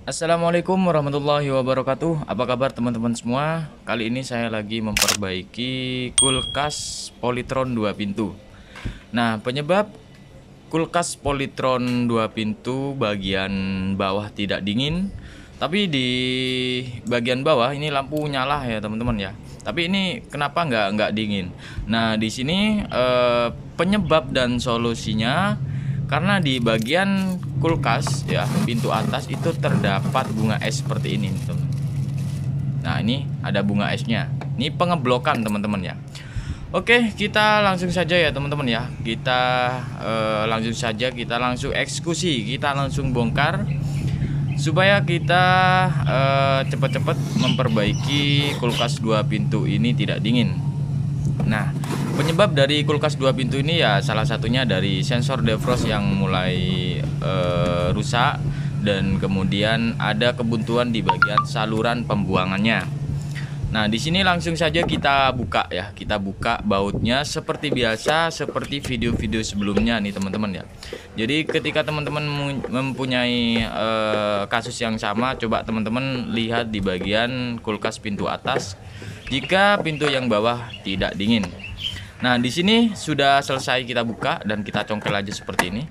Assalamualaikum warahmatullahi wabarakatuh. Apa kabar teman-teman semua? Kali ini saya lagi memperbaiki kulkas Polytron 2 pintu. Nah, penyebab kulkas Polytron 2 pintu bagian bawah tidak dingin, tapi di bagian bawah ini lampu nyala ya teman-teman ya. Tapi ini kenapa nggak dingin? Nah, di sini penyebab dan solusinya karena di bagian kulkas ya, pintu atas itu terdapat bunga es seperti ini teman. Nah, ini ada bunga esnya. Ini pengeblokan teman-teman ya. Oke, kita langsung saja ya teman-teman ya. Kita langsung eksekusi, kita langsung bongkar supaya kita cepat-cepat memperbaiki kulkas 2 pintu ini tidak dingin. Nah, penyebab dari kulkas 2 pintu ini ya salah satunya dari sensor defrost yang mulai rusak, dan kemudian ada kebuntuan di bagian saluran pembuangannya. Nah, di sini langsung saja kita buka ya. Kita buka bautnya seperti biasa, seperti video-video sebelumnya nih teman-teman ya. Jadi ketika teman-teman mempunyai kasus yang sama, coba teman-teman lihat di bagian kulkas pintu atas jika pintu yang bawah tidak dingin. Nah, di sini sudah selesai kita buka dan kita congkel aja seperti ini.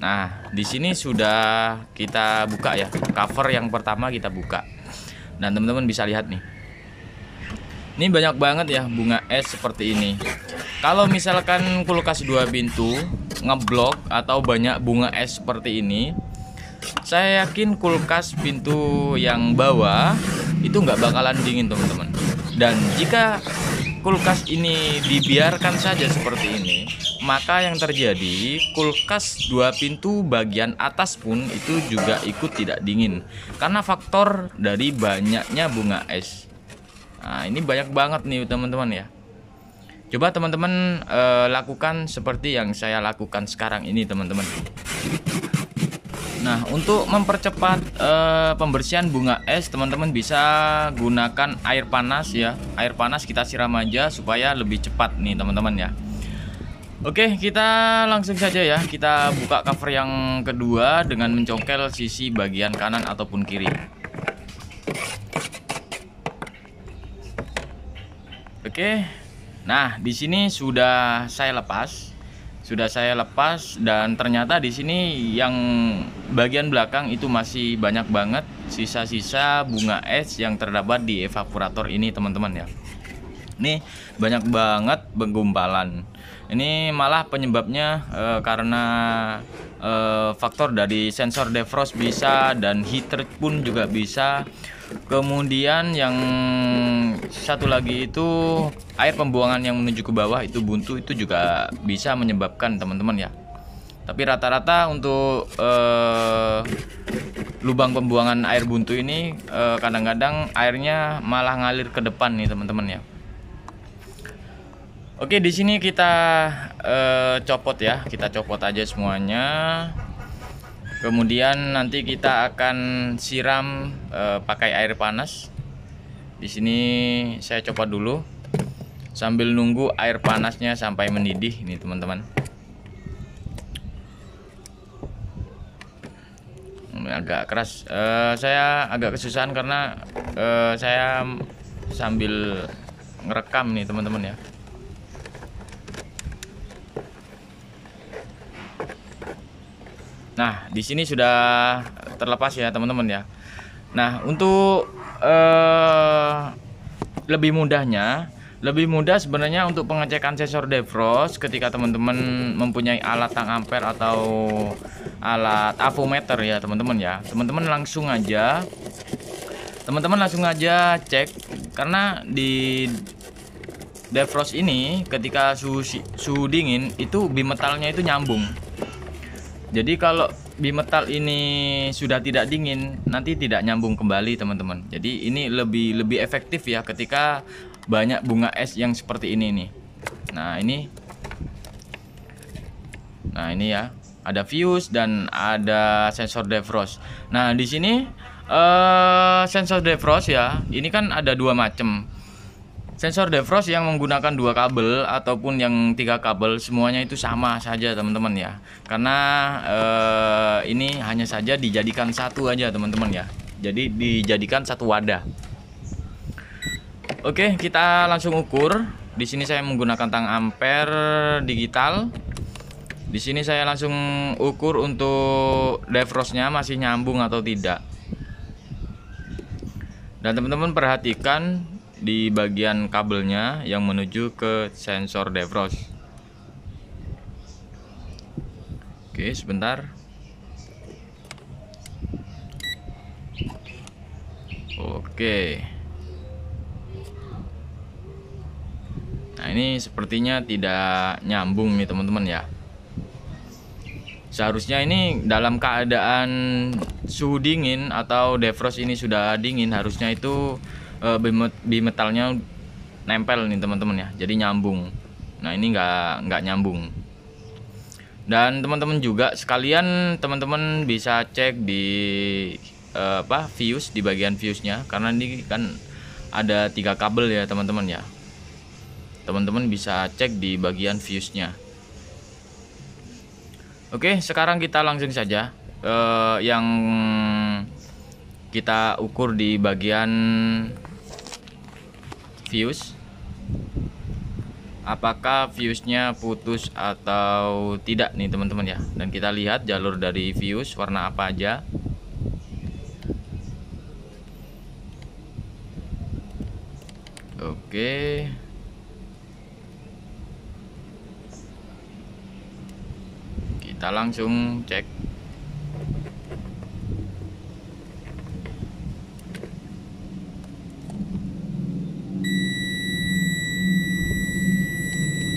Nah, di sini sudah kita buka ya. Cover yang pertama kita buka. Dan teman-teman bisa lihat nih. Ini banyak banget ya bunga es seperti ini. Kalau misalkan kulkas 2 pintu ngeblok atau banyak bunga es seperti ini, saya yakin kulkas pintu yang bawah itu nggak bakalan dingin teman-teman. Dan jika kulkas ini dibiarkan saja seperti ini, maka yang terjadi kulkas 2 pintu bagian atas pun itu juga ikut tidak dingin karena faktor dari banyaknya bunga es. Nah, ini banyak banget nih teman-teman ya. Coba teman-teman lakukan seperti yang saya lakukan sekarang ini teman-teman. Nah, untuk mempercepat pembersihan bunga es, teman-teman bisa gunakan air panas ya. Air panas kita siram aja supaya lebih cepat nih teman-teman ya. Oke, kita langsung saja ya. Kita buka cover yang kedua dengan mencongkel sisi bagian kanan ataupun kiri. Oke. Nah, di sini sudah saya lepas. Dan ternyata di sini yang bagian belakang itu masih banyak banget sisa-sisa bunga es yang terdapat di evaporator ini teman-teman ya. Ini banyak banget penggumpalan. Ini malah penyebabnya karena faktor dari sensor defrost bisa, dan heater pun juga bisa. Kemudian yang satu lagi itu air pembuangan yang menuju ke bawah itu buntu, itu juga bisa menyebabkan teman-teman ya. Tapi rata-rata untuk lubang pembuangan air buntu ini kadang-kadang airnya malah ngalir ke depan nih teman-teman ya. Oke, di sini kita copot ya, kita copot aja semuanya. Kemudian nanti kita akan siram pakai air panas. Di sini saya copot dulu sambil nunggu air panasnya sampai mendidih nih teman-teman. Agak keras, saya agak kesusahan karena saya sambil ngerekam nih teman-teman ya. Nah, di sini sudah terlepas ya teman-teman ya. Nah, untuk lebih mudah sebenarnya untuk pengecekan sensor defrost ketika teman-teman mempunyai alat tang ampere atau alat avometer ya teman-teman ya. Teman-teman langsung aja cek, karena di defrost ini ketika suhu dingin itu bimetalnya itu nyambung. Jadi kalau bimetal ini sudah tidak dingin, nanti tidak nyambung kembali teman-teman. Jadi ini lebih efektif ya ketika banyak bunga es yang seperti ini nih. Nah ini ya, ada fuse dan ada sensor defrost. Nah, di sini sensor defrost ya, ini kan ada dua macam. Sensor defrost yang menggunakan 2 kabel ataupun yang 3 kabel semuanya itu sama saja teman-teman ya. Karena ini hanya saja dijadikan satu aja teman-teman ya. Jadi dijadikan satu wadah. Oke, kita langsung ukur. Di sini saya menggunakan tang ampere digital. Di sini saya langsung ukur untuk defrostnya masih nyambung atau tidak. Dan teman-teman perhatikan di bagian kabelnya yang menuju ke sensor defrost. Oke, sebentar. Oke. Nah, ini sepertinya tidak nyambung nih teman-teman ya. Seharusnya ini dalam keadaan suhu dingin atau defrost ini sudah dingin, harusnya itu bimetalnya nempel nih teman-teman ya, jadi nyambung. Nah, ini nggak nyambung. Dan teman-teman juga sekalian teman-teman bisa cek di fuse, di bagian fuse-nya, karena ini kan ada 3 kabel ya teman-teman ya. Teman-teman bisa cek di bagian fuse-nya. Oke, sekarang kita langsung saja yang kita ukur di bagian fuse. Apakah fuse-nya putus atau tidak nih teman-teman ya. Dan kita lihat jalur dari fuse warna apa aja. Oke. Kita langsung cek.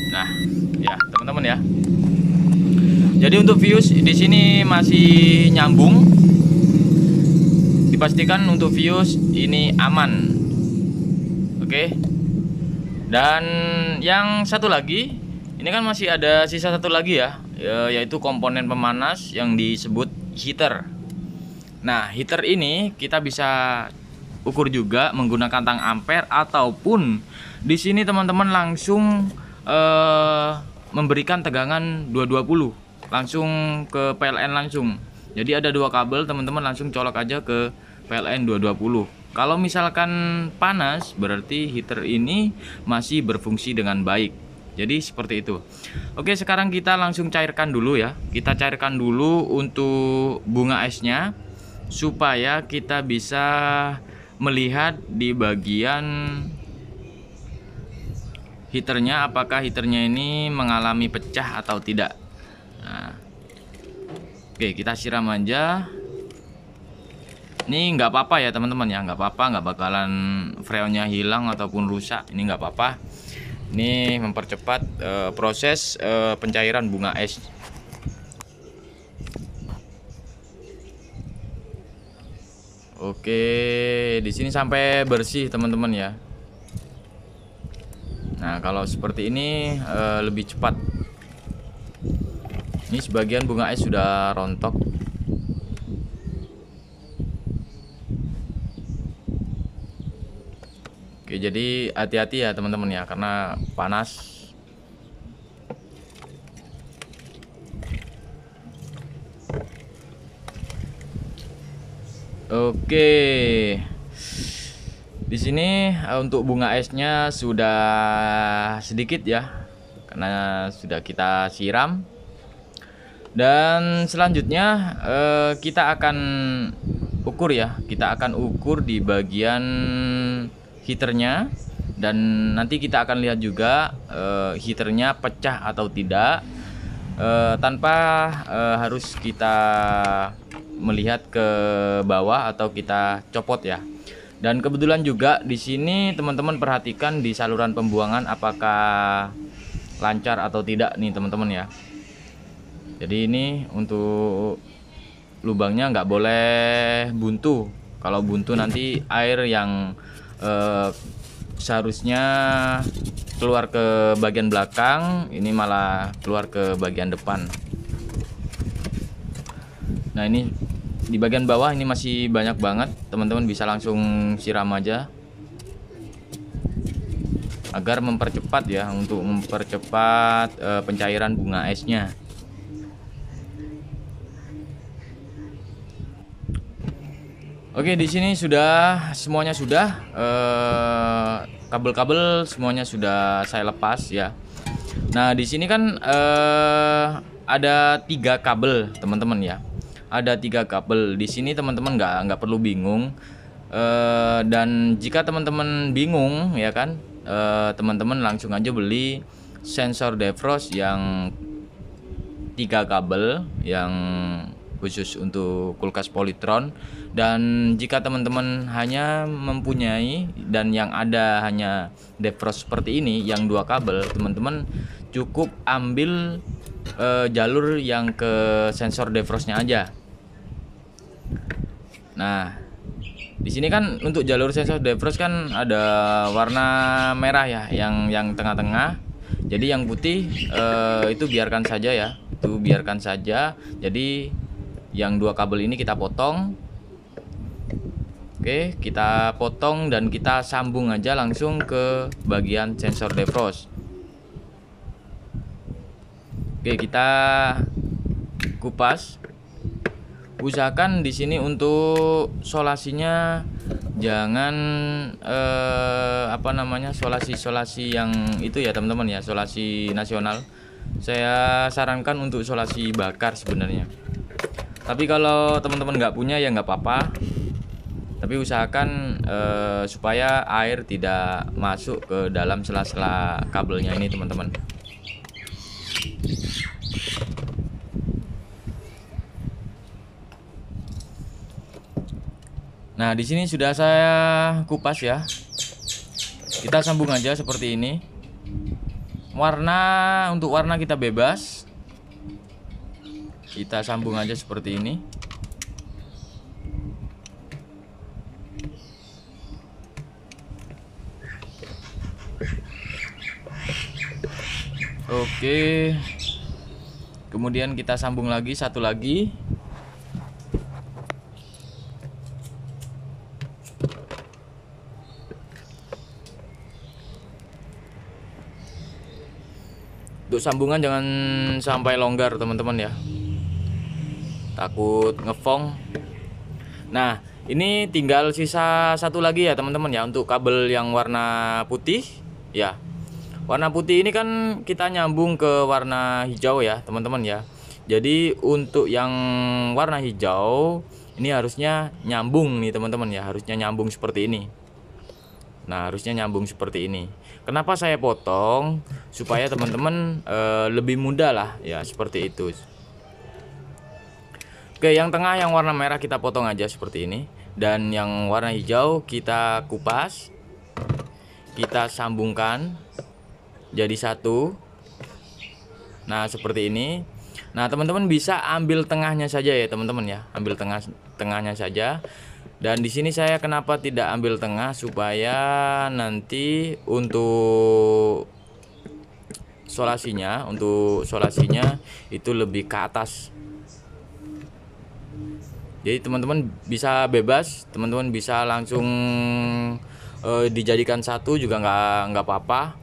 Nah, ya teman-teman ya. Jadi untuk fuse di sini masih nyambung. Dipastikan untuk fuse ini aman. Oke. Dan yang satu lagi, ini kan masih ada sisa satu lagi ya, yaitu komponen pemanas yang disebut heater. Nah, heater ini kita bisa ukur juga menggunakan tang ampere ataupun di sini teman-teman langsung memberikan tegangan 220 langsung ke PLN langsung. Jadi ada 2 kabel, teman-teman langsung colok aja ke PLN 220. Kalau misalkan panas berarti heater ini masih berfungsi dengan baik. Jadi seperti itu. Oke, sekarang kita langsung cairkan dulu ya. Kita cairkan dulu untuk bunga esnya supaya kita bisa melihat di bagian heaternya, apakah heaternya ini mengalami pecah atau tidak. Nah, oke, kita siram aja. Ini nggak apa-apa ya teman-teman ya, nggak apa-apa, nggak bakalan freonnya hilang ataupun rusak. Ini nggak apa-apa. Ini mempercepat proses pencairan bunga es. Oke, di sini sampai bersih teman-teman ya. Nah, kalau seperti ini lebih cepat. Ini sebagian bunga es sudah rontok. Oke, jadi hati-hati ya teman-teman ya, karena panas. Oke. Di sini untuk bunga esnya sudah sedikit ya, karena sudah kita siram. Dan selanjutnya kita akan ukur ya, kita akan ukur di bagian heaternya, dan nanti kita akan lihat juga heaternya pecah atau tidak, tanpa harus kita melihat ke bawah atau kita copot ya. Dan kebetulan juga di sini teman-teman perhatikan di saluran pembuangan apakah lancar atau tidak nih teman-teman ya. Jadi ini untuk lubangnya nggak boleh buntu. Kalau buntu nanti air yang seharusnya keluar ke bagian belakang ini malah keluar ke bagian depan. Nah, ini di bagian bawah ini masih banyak banget, teman-teman bisa langsung siram aja. agar mempercepat ya, untuk mempercepat pencairan bunga esnya. Oke, di sini sudah semuanya sudah, kabel-kabel semuanya sudah saya lepas ya. Nah, di sini kan ada 3 kabel teman-teman ya. Ada 3 kabel di sini, teman-teman nggak perlu bingung. Dan jika teman-teman bingung ya kan, teman-teman langsung aja beli sensor defrost yang 3 kabel yang khusus untuk kulkas Polytron. Dan jika teman-teman hanya mempunyai dan yang ada hanya defrost seperti ini yang 2 kabel, teman-teman cukup ambil jalur yang ke sensor defrostnya aja. Nah, di sini kan untuk jalur sensor defrost kan ada warna merah ya, yang tengah-tengah. Jadi yang putih itu biarkan saja ya, itu biarkan saja. Jadi yang 2 kabel ini kita potong. Oke, kita potong dan kita sambung aja langsung ke bagian sensor defrost. Oke, kita kupas. Usahakan di sini untuk solasinya jangan solasi yang itu ya teman-teman ya, solasi nasional. Saya sarankan untuk solasi bakar sebenarnya. Tapi kalau teman-teman nggak punya ya nggak apa-apa. Tapi usahakan supaya air tidak masuk ke dalam sela-sela kabelnya ini teman-teman. Nah, di sini sudah saya kupas ya. Kita sambung aja seperti ini. Untuk warna kita bebas. Kita sambung aja seperti ini. Oke. Kemudian kita sambung lagi satu lagi. Untuk sambungan jangan sampai longgar teman-teman ya, takut ngefong. Nah, ini tinggal sisa satu lagi ya teman-teman ya, untuk kabel yang warna putih ya. Warna putih ini kan kita nyambung ke warna hijau ya teman-teman ya. Jadi untuk yang warna hijau ini harusnya nyambung nih teman-teman ya, harusnya nyambung seperti ini. Nah, harusnya nyambung seperti ini. Kenapa saya potong? Supaya teman-teman lebih mudah lah ya, seperti itu. Oke, yang tengah yang warna merah kita potong aja seperti ini. Dan yang warna hijau kita kupas. Kita sambungkan jadi satu. Nah, seperti ini. Nah, teman-teman bisa ambil tengahnya saja ya teman-teman ya. Ambil tengahnya saja. Dan di sini saya kenapa tidak ambil tengah, supaya nanti untuk solasinya itu lebih ke atas. Jadi teman-teman bisa bebas, teman-teman bisa langsung dijadikan satu juga nggak apa-apa.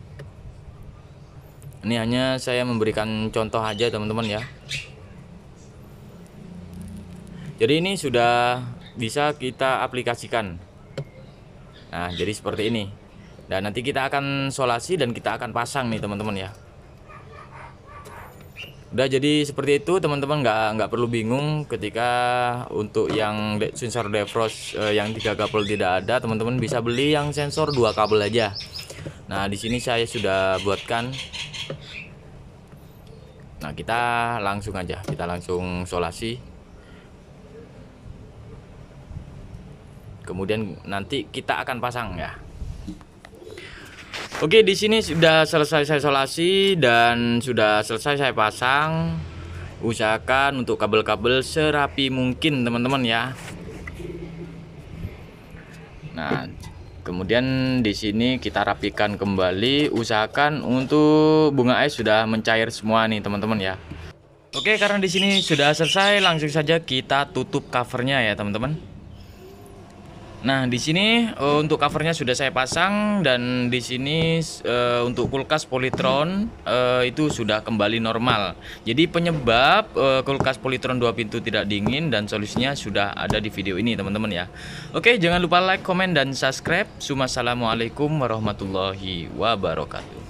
Ini hanya saya memberikan contoh aja teman-teman ya. Jadi ini sudah bisa kita aplikasikan. Nah, jadi seperti ini. Dan nanti kita akan solasi dan kita akan pasang nih teman-teman ya. Udah, jadi seperti itu teman-teman, nggak perlu bingung ketika untuk yang sensor defrost yang 3 kabel tidak ada, teman-teman bisa beli yang sensor 2 kabel aja. Nah, di sini saya sudah buatkan. Nah, kita langsung aja, kita langsung solasi. Kemudian nanti kita akan pasang ya. Oke, di sini sudah selesai saya solasi dan sudah selesai saya pasang. Usahakan untuk kabel-kabel serapi mungkin teman-teman ya. Nah, kemudian di sini kita rapikan kembali. Usahakan untuk bunga es sudah mencair semua nih teman-teman ya. Oke, karena di sini sudah selesai, langsung saja kita tutup covernya ya teman-teman. Nah, di sini untuk covernya sudah saya pasang, dan di sini untuk kulkas Polytron itu sudah kembali normal. Jadi penyebab kulkas Polytron 2 pintu tidak dingin dan solusinya sudah ada di video ini, teman-teman ya. Oke, jangan lupa like, komen, dan subscribe. Wassalamualaikum warahmatullahi wabarakatuh.